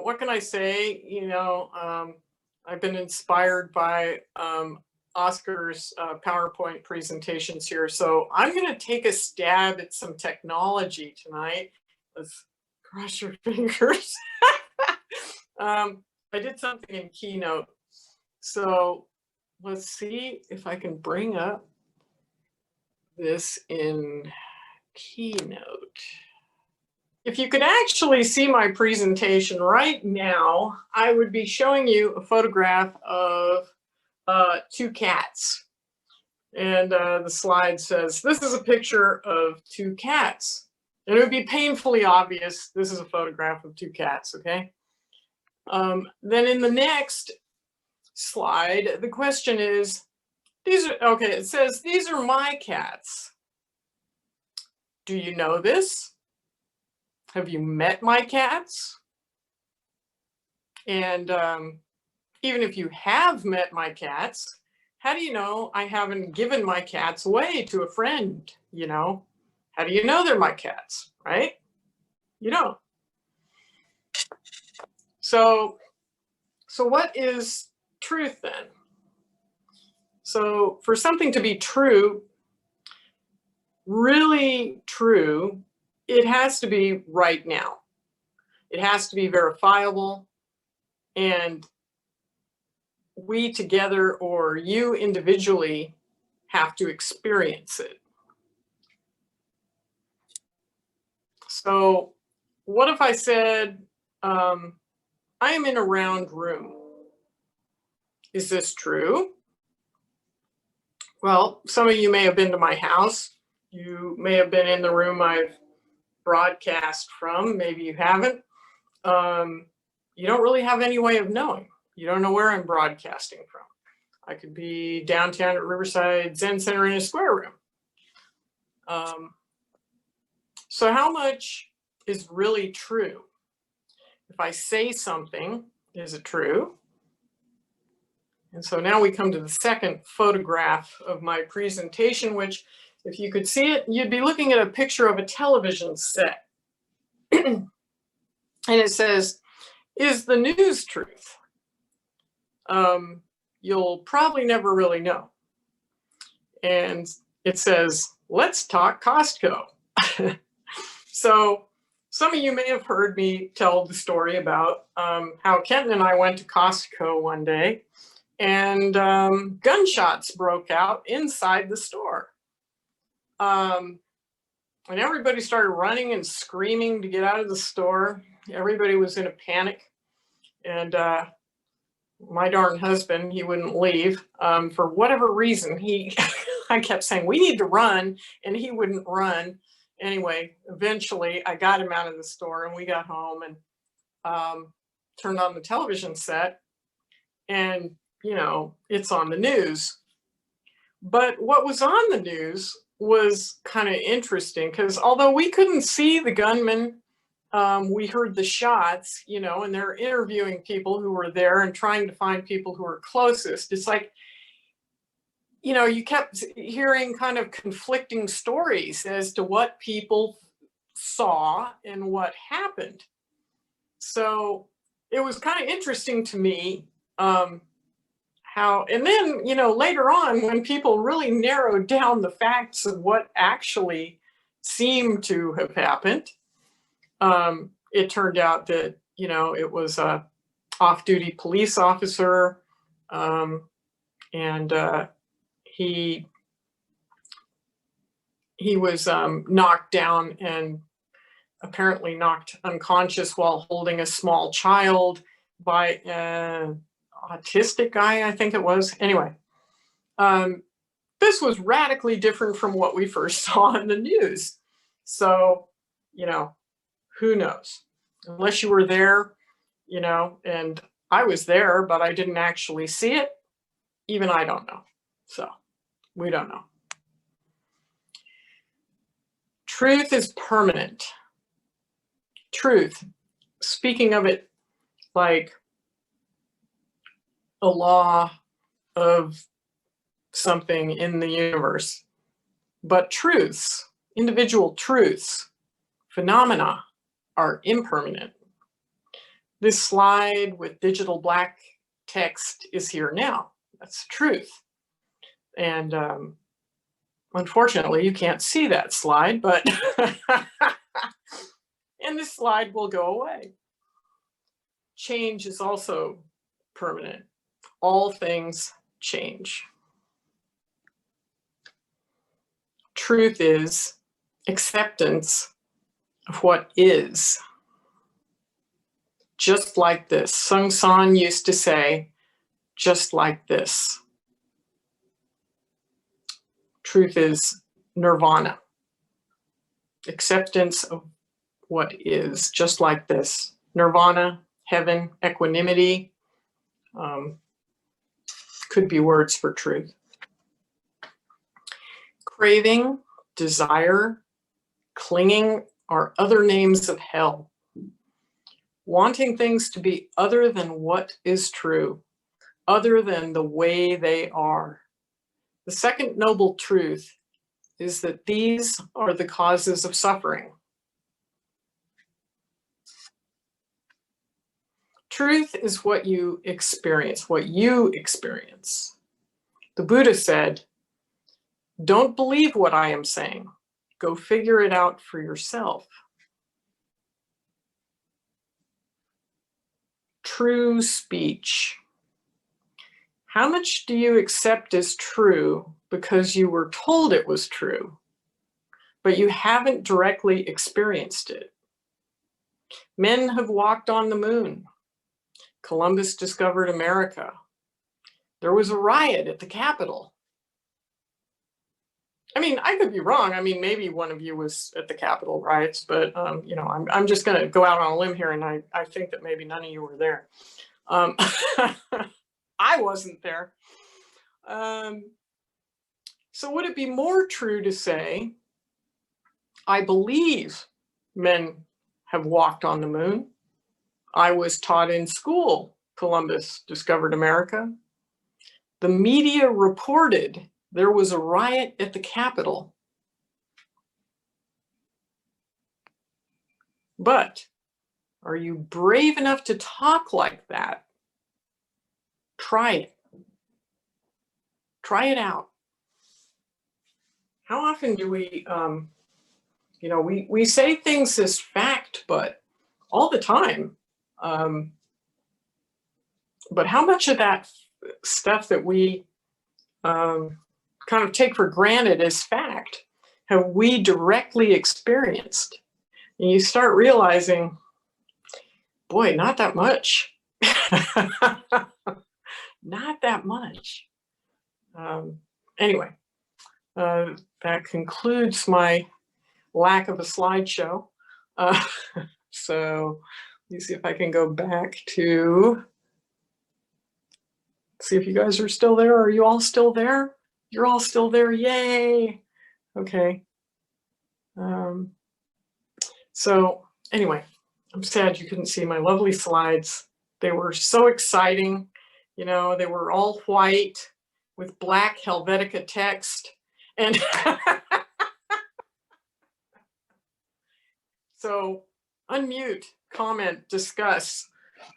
what can I say? I've been inspired by Oscar's PowerPoint presentations here. So I'm going to take a stab at some technology tonight. Let's cross your fingers. I did something in Keynote. So let's see if I can bring up this in Keynote. If you could actually see my presentation right now, I would be showing you a photograph of two cats. And the slide says, this is a picture of two cats. And it would be painfully obvious this is a photograph of two cats, okay? Then in the next slide, the question is, it says, these are my cats. Do you know this? Have you met my cats? And even if you have met my cats, how do you know I haven't given my cats away to a friend? How do you know they're my cats, right? You don't. So what is truth then? So for something to be true, really true, it has to be right now. It has to be verifiable, and we together or you individually have to experience it. So what if I said, I am in a round room? Is this true? Well, some of you may have been to my house. You may have been in the room I've broadcast from. Maybe you haven't. You don't really have any way of knowing. You don't know where I'm broadcasting from. I could be downtown at Riverside Zen Center in a square room. So how much is really true? If I say something, is it true? And so now we come to the second photograph of my presentation, which if you could see it, you'd be looking at a picture of a television set. And it says, is the news truth? You'll probably never really know. And it says, let's talk Costco. So some of you may have heard me tell the story about how Kenton and I went to Costco one day, and gunshots broke out inside the store. And everybody started running and screaming to get out of the store. Everybody was in a panic. And my darn husband, he wouldn't leave. For whatever reason, I kept saying, we need to run, and he wouldn't run. Anyway, eventually I got him out of the store, and we got home and turned on the television set, and it's on the news. But what was on the news was kind of interesting, because although we couldn't see the gunman, we heard the shots, and they're interviewing people who were there and trying to find people who were closest. It's like, you kept hearing kind of conflicting stories as to what people saw and what happened. So it was kind of interesting to me how, and then, later on, when people really narrowed down the facts of what actually seemed to have happened, it turned out that, it was a off-duty police officer, and he was knocked down and apparently knocked unconscious while holding a small child by an autistic guy, I think it was. Anyway, this was radically different from what we first saw in the news. So, who knows? Unless you were there, and I was there, but I didn't actually see it. Even I don't know. So we don't know. Truth is permanent. Truth, speaking of it like a law of something in the universe, but truths, individual truths, phenomena are impermanent. This slide with digital black text is here now. That's the truth. And unfortunately, you can't see that slide, but and this slide will go away. Change is also permanent. All things change. Truth is acceptance of what is. Just like this. Sung San used to say, just like this. Truth is nirvana. Acceptance of what is, just like this. Nirvana, heaven, equanimity, could be words for truth. Craving, desire, clinging are other names of hell. Wanting things to be other than what is true, other than the way they are. The second noble truth is that these are the causes of suffering. Truth is what you experience, The Buddha said, don't believe what I am saying. Go figure it out for yourself. True speech. How much do you accept as true because you were told it was true, but you haven't directly experienced it? Men have walked on the moon. Columbus discovered America. There was a riot at the Capitol. I mean, I could be wrong. I mean, maybe one of you was at the Capitol riots, but you know, I'm just going to go out on a limb here, and I think that maybe none of you were there. I wasn't there. So would it be more true to say, I believe men have walked on the moon. I was taught in school Columbus discovered America. The media reported there was a riot at the Capitol. But are you brave enough to talk like that? Try it. Try it out. How often do we, you know, we say things as fact, but all the time. But how much of that stuff that we kind of take for granted as fact have we directly experienced? And you start realizing, boy, not that much. Not that much. Anyway, that concludes my lack of a slideshow. So let me see if I can go back to see if you guys are still there. Are you all still there? You're all still there. Yay. Okay. So anyway, I'm sad you couldn't see my lovely slides. They were so exciting. You know, they were all white with black Helvetica text. And so unmute, comment, discuss.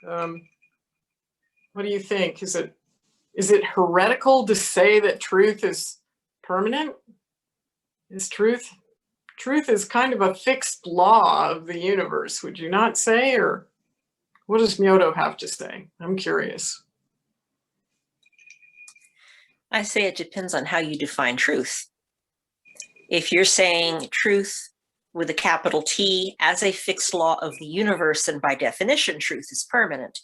What do you think? Is it heretical to say that truth is permanent? Is truth is kind of a fixed law of the universe, would you not say? Or what does Myoto have to say? I'm curious. I say it depends on how you define truth. If you're saying truth with a capital T as a fixed law of the universe, then by definition, truth is permanent.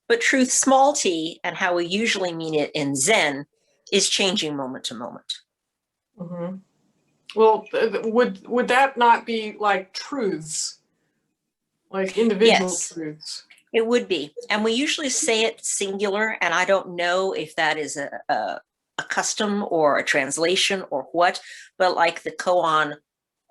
But truth, small t, and how we usually mean it in Zen, is changing moment to moment. Mm-hmm. Well, would that not be like truths, like individual truths? It would be. And we usually say it singular, and I don't know if that is a custom or a translation or what, but like the koan,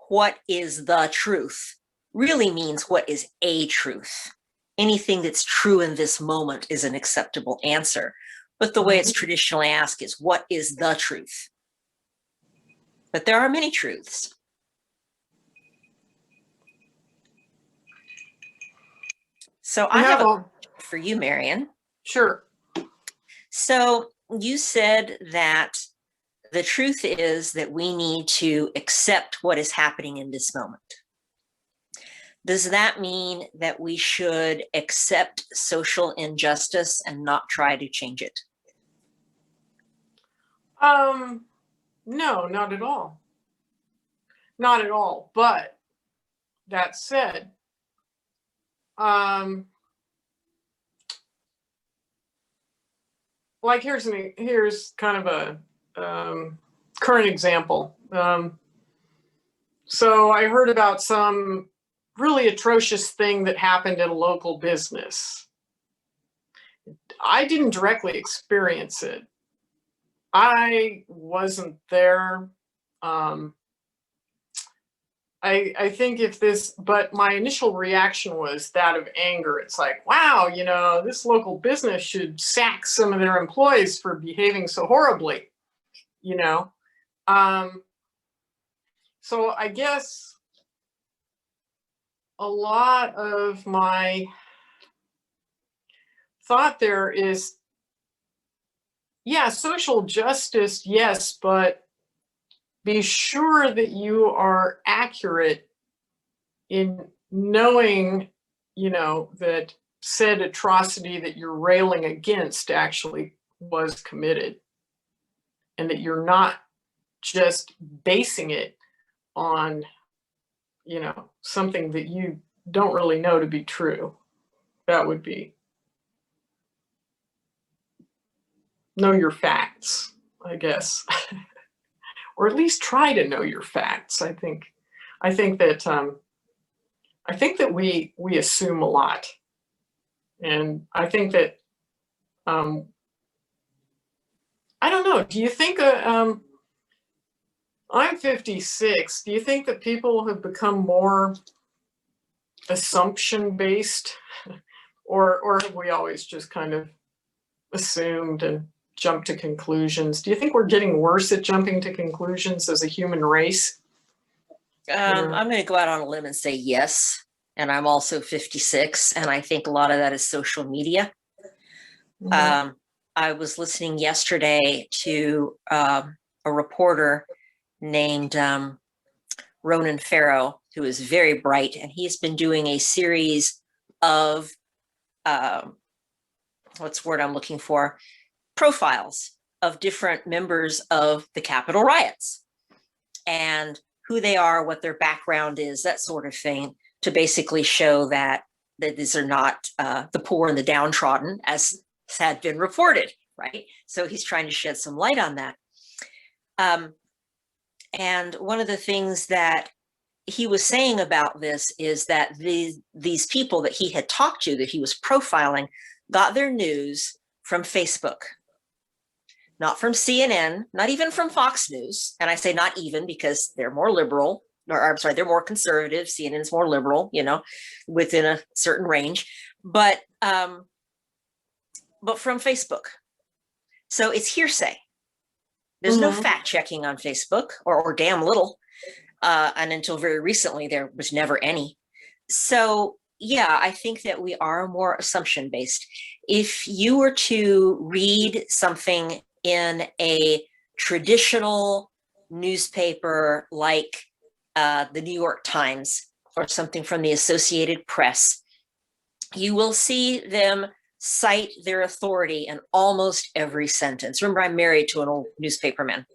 what is the truth, really means what is a truth. Anything that's true in this moment is an acceptable answer. But the way it's traditionally asked is, what is the truth? But there are many truths. So I have a for you, Marian. Sure. So you said that the truth is that we need to accept what is happening in this moment. Does that mean that we should accept social injustice and not try to change it? No, not at all. Not at all. But that said, like here's kind of a current example. So I heard about some really atrocious thing that happened at a local business. I didn't directly experience it. I wasn't there. I think but my initial reaction was that of anger. It's like, wow, this local business should sack some of their employees for behaving so horribly, you know. So I guess a lot of my thought there is, yeah, social justice, yes, but be sure that you are accurate in knowing, that said atrocity that you're railing against actually was committed, and that you're not just basing it on, something that you don't really know to be true. That would be know your facts, I guess. Or at least try to know your facts. I think that we assume a lot, and I think that I don't know. Do you think I'm 56? Do you think that people have become more assumption based, or have we always just kind of assumed and jump to conclusions? Do you think we're getting worse at jumping to conclusions as a human race? I'm going to go out on a limb and say yes. And I'm also 56. And I think a lot of that is social media. Mm-hmm. I was listening yesterday to a reporter named Ronan Farrow, who is very bright. And he's been doing a series of, what's the word I'm looking for? Profiles of different members of the Capitol riots and who they are, what their background is, that sort of thing, to basically show that these are not the poor and the downtrodden, as had been reported, right? So he's trying to shed some light on that. And one of the things that he was saying about this is that these people that he had talked to, that he was profiling, got their news from Facebook. Not from CNN, not even from Fox News. And I say not even because they're more liberal, or I'm sorry, they're more conservative. CNN is more liberal, within a certain range, but from Facebook. So it's hearsay. There's no fact checking on Facebook, or damn little. And until very recently, there was never any. So yeah, I think that we are more assumption based. If you were to read something in a traditional newspaper like the New York Times or something from the Associated Press, you will see them cite their authority in almost every sentence. Remember, I'm married to an old newspaperman.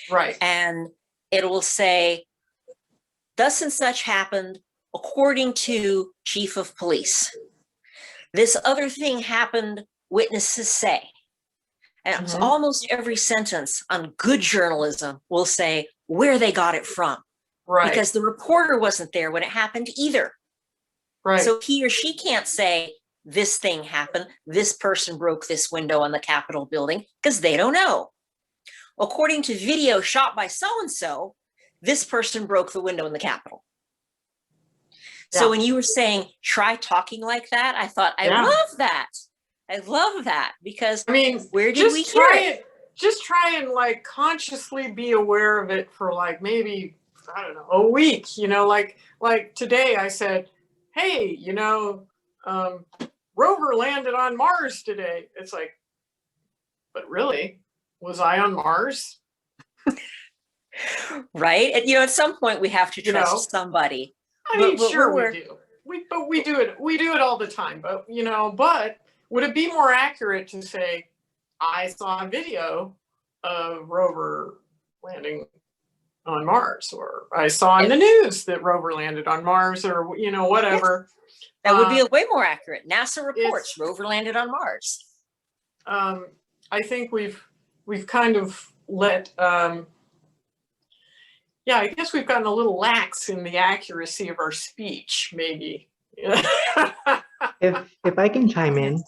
Right. And it will say, thus and such happened according to chief of police. This other thing happened, witnesses say. And almost every sentence on good journalism will say where they got it from. Right. Because the reporter wasn't there when it happened either. Right. So he or she can't say this thing happened, this person broke this window on the Capitol building, because they don't know. According to video shot by so-and-so, this person broke the window in the Capitol. Yeah. So when you were saying, try talking like that, I thought, I love that. I love that, because where did we hear it? Just try and like consciously be aware of it for like maybe, I don't know, a week, like today I said, hey, rover landed on Mars today. It's like, but really, was I on Mars? Right. And, at some point we have to trust somebody. I mean, sure we do. We do it. We do it all the time. But, but would it be more accurate to say, I saw a video of rover landing on Mars, or I saw in the news that rover landed on Mars, or, whatever. Yes. That would be way more accurate. NASA reports rover landed on Mars. I think we've kind of let, I guess we've gotten a little lax in the accuracy of our speech, maybe. If I can chime in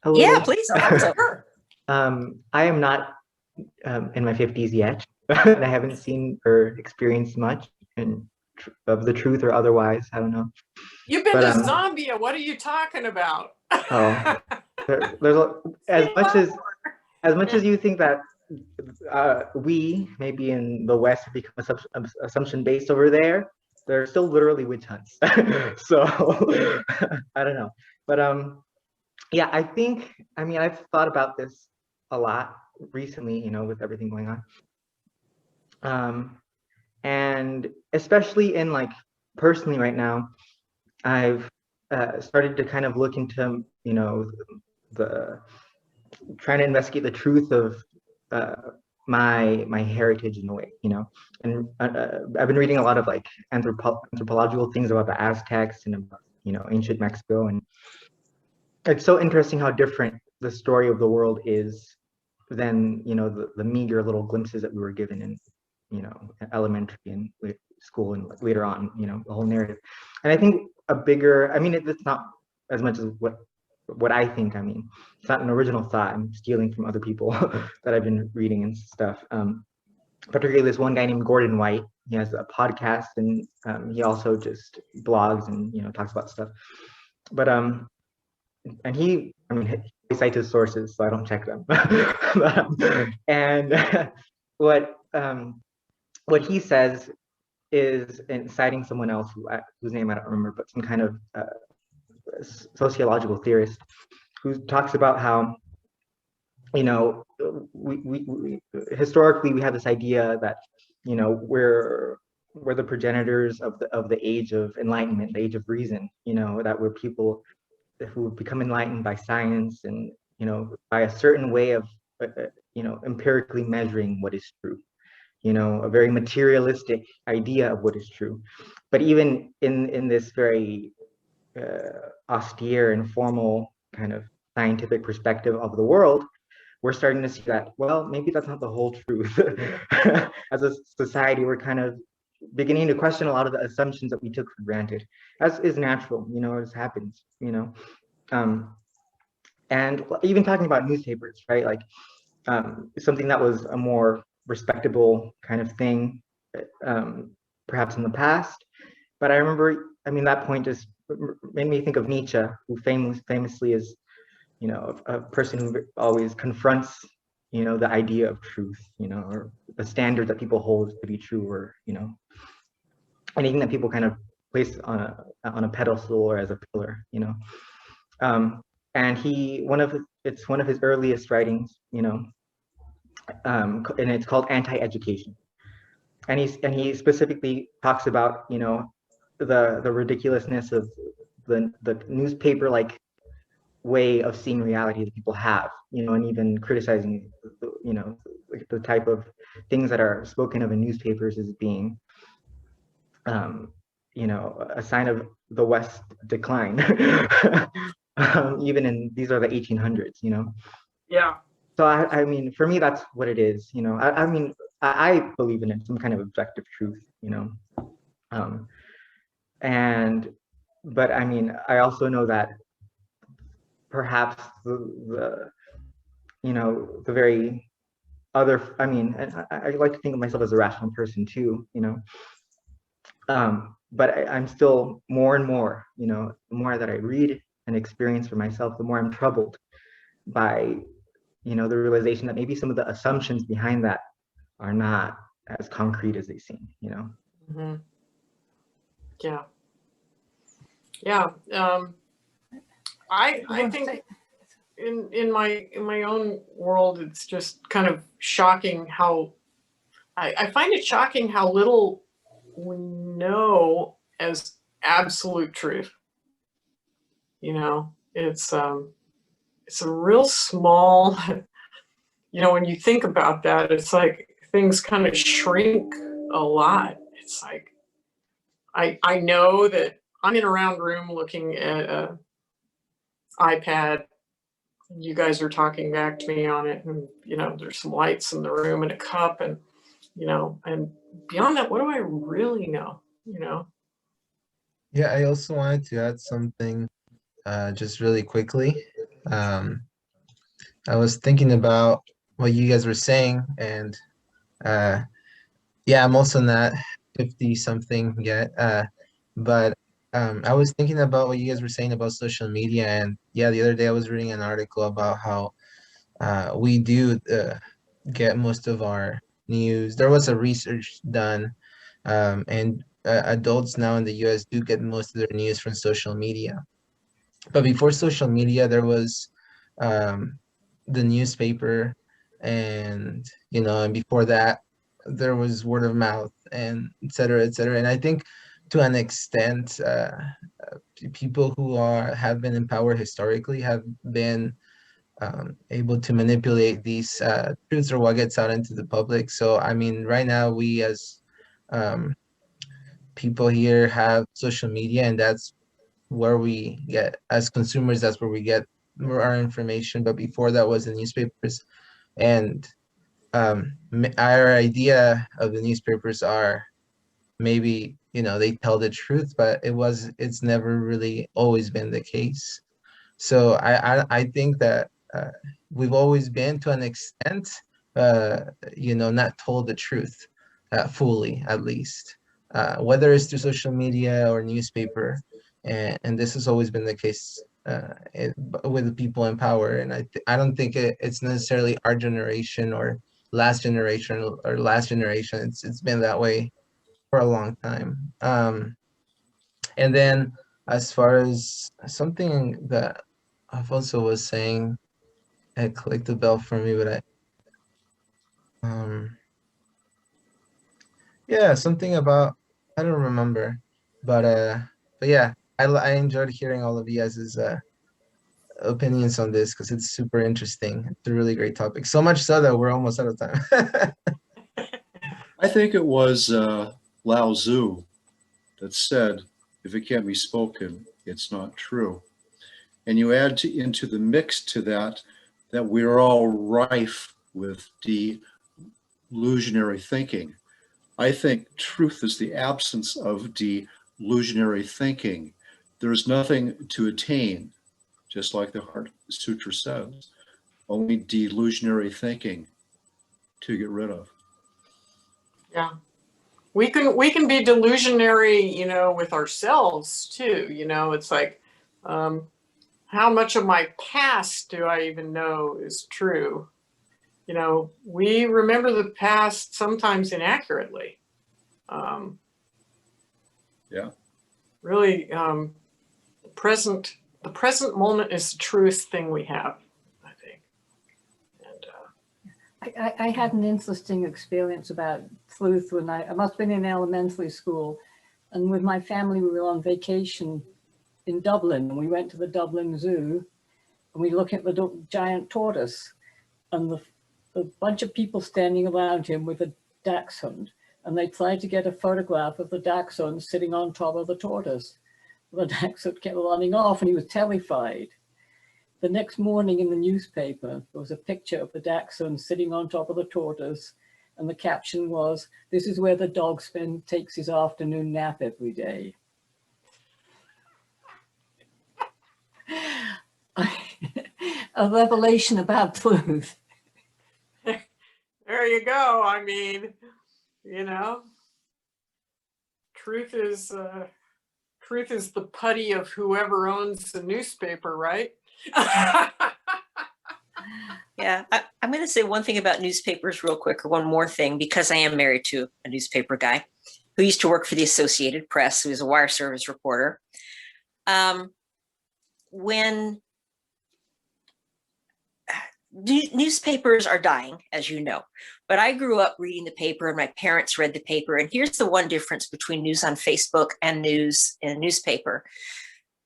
a little. Yeah, please. Sure. I am not in my 50s yet, and I haven't seen or experienced much of the truth or otherwise. I don't know. You've been to Zambia. What are you talking about? Oh, there's as much as you think that we maybe in the West have become assumption based over there. There are still literally witch hunts. So I don't know, but yeah, I mean I've thought about this a lot recently, with everything going on, and especially in like personally right now, I've started to kind of look into the trying to investigate the truth of my heritage in a way, and I've been reading a lot of like anthropological things about the Aztecs and about ancient Mexico, and it's so interesting how different the story of the world is than the meager little glimpses that we were given in elementary and school and later on, the whole narrative. And I think it's not as much as what I think. I mean, it's not an original thought. I'm stealing from other people that I've been reading and stuff. Particularly this one guy named Gordon White. He has a podcast, and he also just blogs and talks about stuff. But and he cites his sources, so I don't check them. And what he says is, in citing someone else whose name I don't remember, but some kind of sociological theorist who talks about how we historically we have this idea that we're the progenitors of the age of enlightenment, the age of reason, that we're people who become enlightened by science and by a certain way of empirically measuring what is true, a very materialistic idea of what is true. But even in this very austere and formal kind of scientific perspective of the world, we're starting to see that, well, maybe that's not the whole truth. As a society, we're kind of beginning to question a lot of the assumptions that we took for granted, as is natural, as happens, and even talking about newspapers, right? Like something that was a more respectable kind of thing, perhaps in the past. But I remember, that point just made me think of Nietzsche, who famously is, a person who always confronts, the idea of truth, or the standard that people hold to be true, or, anything that people kind of place on a pedestal or as a pillar, and it's one of his earliest writings, and it's called Anti-Education. And he specifically talks about, the ridiculousness of the newspaper like way of seeing reality that people have, and even criticizing, the type of things that are spoken of in newspapers as being, a sign of the West decline, even in, these are the 1800s, Yeah. So I mean, for me, that's what it is, I believe in it, some kind of objective truth, but I also know that perhaps the very other, and I like to think of myself as a rational person too, but I'm still more and more, the more that I read and experience for myself, the more I'm troubled by, the realization that maybe some of the assumptions behind that are not as concrete as they seem, Mm-hmm. Yeah. Yeah. I think in my own world, it's just kind of shocking how I find it shocking how little we know as absolute truth. You know, it's a real small, you know, when you think about that, it's like things kind of shrink a lot. It's like I know that I'm in a round room looking at a iPad. You guys are talking back to me on it, and you know, there's some lights in the room and a cup, and you know, and beyond that, what do I really know? You know? Yeah, I also wanted to add something just really quickly. Um, I was thinking about what you guys were saying, and uh, yeah, I'm also not 50 something yet, but I was thinking about what you guys were saying about social media, and yeah, the other day I was reading an article about how we do get most of our news. There was a research done, and adults now in the US do get most of their news from social media. But before social media, there was um, the newspaper, and you know, and before that, there was word of mouth, and et cetera, et cetera. And I think to an extent, people who have been in power historically have been able to manipulate these truths or what gets out into the public. So I mean, right now we as um, people here have social media, and that's where we get, as consumers, that's where we get our information. But before that was the newspapers, and our idea of the newspapers are maybe, you know, they tell the truth, but it's never really always been the case. So I think that we've always been, to an extent, uh, you know, not told the truth fully, at least, whether it's through social media or newspaper, and this has always been the case with the people in power. And I don't think it's necessarily our generation or last generation or last generation. It's been that way for a long time. And then as far as something that Alfonso was saying, it clicked a bell for me, but um, yeah, something about, I don't remember, but yeah, I enjoyed hearing all of you guys' opinions on this because it's super interesting. It's a really great topic. So much so that we're almost out of time. I think it was Lao Tzu that said, if it can't be spoken, it's not true. And you add into the mix to that we're all rife with delusionary thinking. I think truth is the absence of delusionary thinking. There's nothing to attain, just like the Heart Sutra says, only delusionary thinking to get rid of. Yeah. We can be delusionary, you know, with ourselves too. You know, it's like, how much of my past do I even know is true? You know, we remember the past sometimes inaccurately. Yeah. Really, the present moment is the truest thing we have, I think. And I had an interesting experience about truth when I must have been in elementary school, and with my family we were on vacation in Dublin, and we went to the Dublin Zoo, and we looked at the giant tortoise, and the bunch of people standing around him with a dachshund, and they tried to get a photograph of the dachshund sitting on top of the tortoise. The dachshund kept running off, and he was terrified. The next morning in the newspaper, there was a picture of the dachshund sitting on top of the tortoise, and the caption was, "This is where the dog takes his afternoon nap every day." A revelation about truth. there you go. I mean, you know, truth is the putty of whoever owns the newspaper, right? Yeah, I'm going to say one thing about newspapers real quick, or one more thing, because I am married to a newspaper guy who used to work for the Associated Press, who is a wire service reporter. when newspapers are dying, as you know, but I grew up reading the paper and my parents read the paper. And here's the one difference between news on Facebook and news in a newspaper.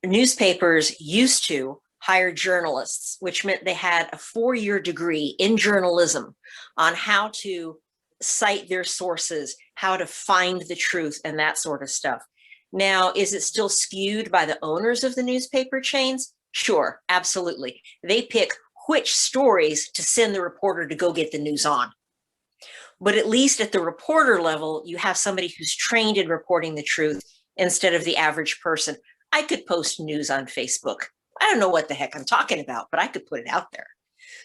Newspapers used to hire journalists, which meant they had a 4-year degree in journalism on how to cite their sources, how to find the truth, and that sort of stuff. Now, is it still skewed by the owners of the newspaper chains? Sure, absolutely. They pick which stories to send the reporter to go get the news on. But at least at the reporter level, you have somebody who's trained in reporting the truth instead of the average person. I could post news on Facebook. I don't know what the heck I'm talking about, but I could put it out there.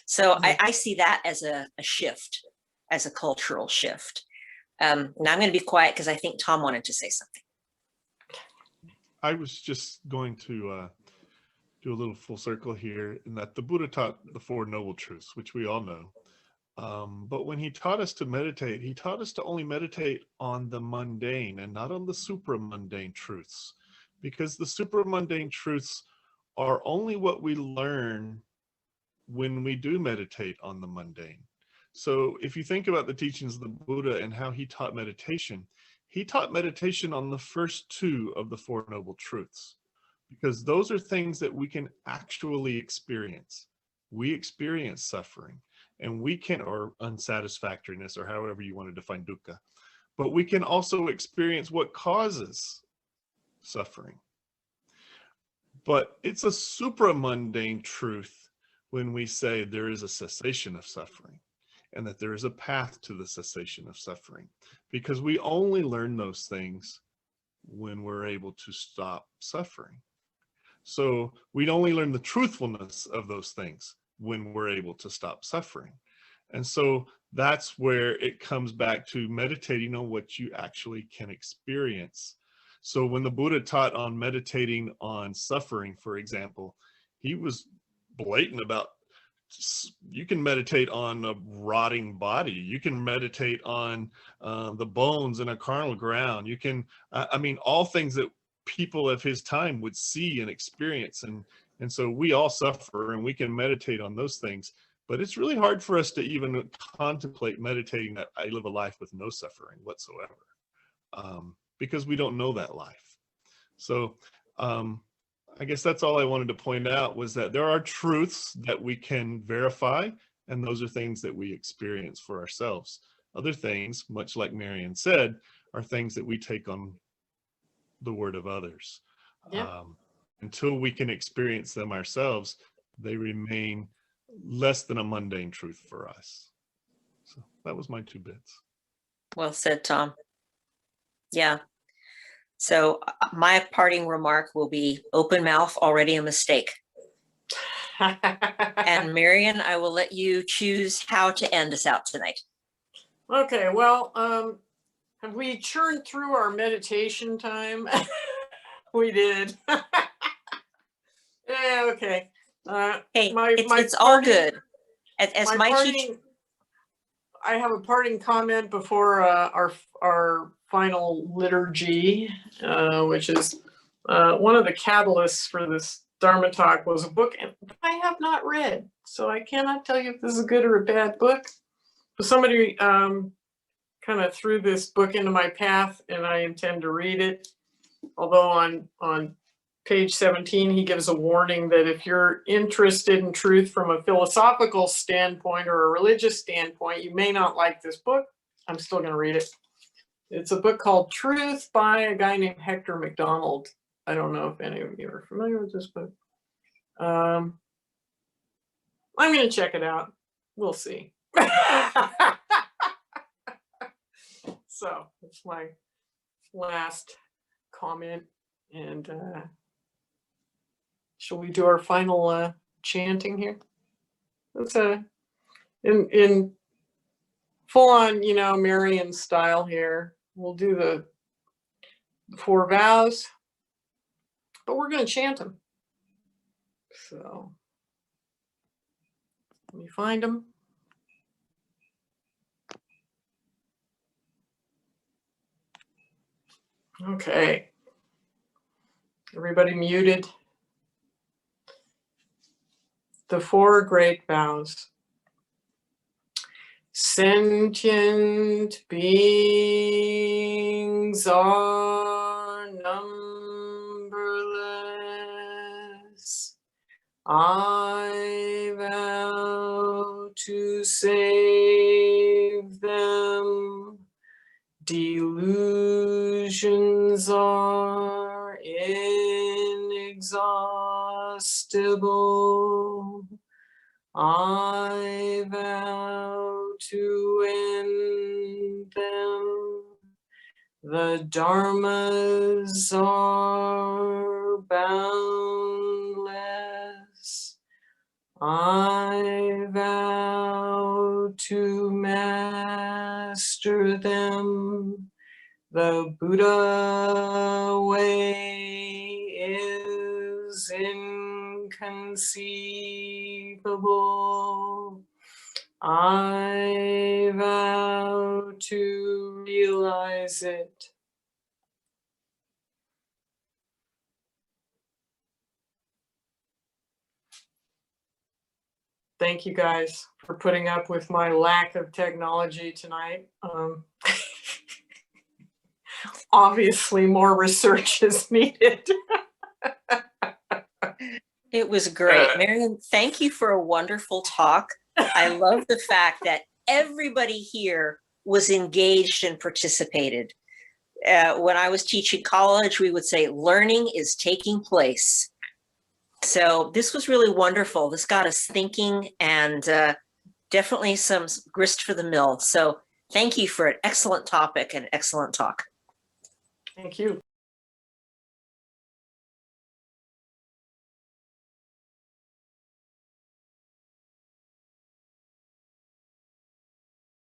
So I see that as a shift, as a cultural shift. And I'm going to be quiet because I think Tom wanted to say something. I was just going to do a little full circle here in that the Buddha taught the Four Noble Truths, which we all know. But when he taught us to meditate, he taught us to only meditate on the mundane and not on the supramundane truths, because the supramundane truths are only what we learn when we do meditate on the mundane. So if you think about the teachings of the Buddha and how he taught meditation on the first 2 of the Four Noble Truths, because those are things that we can actually experience. We experience suffering, and we can, or unsatisfactoriness, or however you want to define dukkha, but we can also experience what causes suffering. But it's a supramundane truth when we say there is a cessation of suffering and that there is a path to the cessation of suffering, because we only learn those things when we're able to stop suffering. So we'd only learn the truthfulness of those things when we're able to stop suffering. And so that's where it comes back to meditating on what you actually can experience. So when the Buddha taught on meditating on suffering, for example, he was blatant about, you can meditate on a rotting body. You can meditate on the bones in a carnal ground. You can, I mean, all things that people of his time would see and experience. And so we all suffer and we can meditate on those things. But it's really hard for us to even contemplate meditating that I live a life with no suffering whatsoever, because we don't know that life. So I guess that's all I wanted to point out, was that there are truths that we can verify, and those are things that we experience for ourselves. Other things, much like Marian said, are things that we take on the word of others. Yeah. Until we can experience them ourselves, they remain less than a mundane truth for us. So that was my 2 bits. Well said, Tom. Yeah. So my parting remark will be open mouth, already a mistake. And Marian, I will let you choose how to end us out tonight. Okay, well, have we churned through our meditation time? We did. Yeah, okay. Hey, my it's all parting- good. As my teacher, I have a parting comment before our final liturgy, which is one of the catalysts for this Dharma talk was a book I have not read, so I cannot tell you if this is a good or a bad book. But somebody kind of threw this book into my path, and I intend to read it. Although on page 17, he gives a warning that if you're interested in truth from a philosophical standpoint or a religious standpoint, you may not like this book. I'm still going to read it. It's a book called Truth by a guy named Hector MacDonald. I don't know if any of you are familiar with this book. I'm going to check it out. We'll see. So that's my last comment. And shall we do our final chanting here? It's in full on, Marian style here. We'll do the 4 vows, but we're going to chant them. So let me find them. Okay. Everybody muted. the four great vows. Sentient beings are numberless. I vow to save them. Delusions are inexhaustible. I vow to end them. The dharmas are boundless. I vow to master them. The Buddha way is inconceivable. I vow to realize it. Thank you guys for putting up with my lack of technology tonight. Obviously, more research is needed. It was great. Marian, thank you for a wonderful talk. I love the fact that everybody here was engaged and participated. When I was teaching college, we would say learning is taking place. So this was really wonderful. This got us thinking and definitely some grist for the mill. So thank you for an excellent topic and excellent talk. Thank you.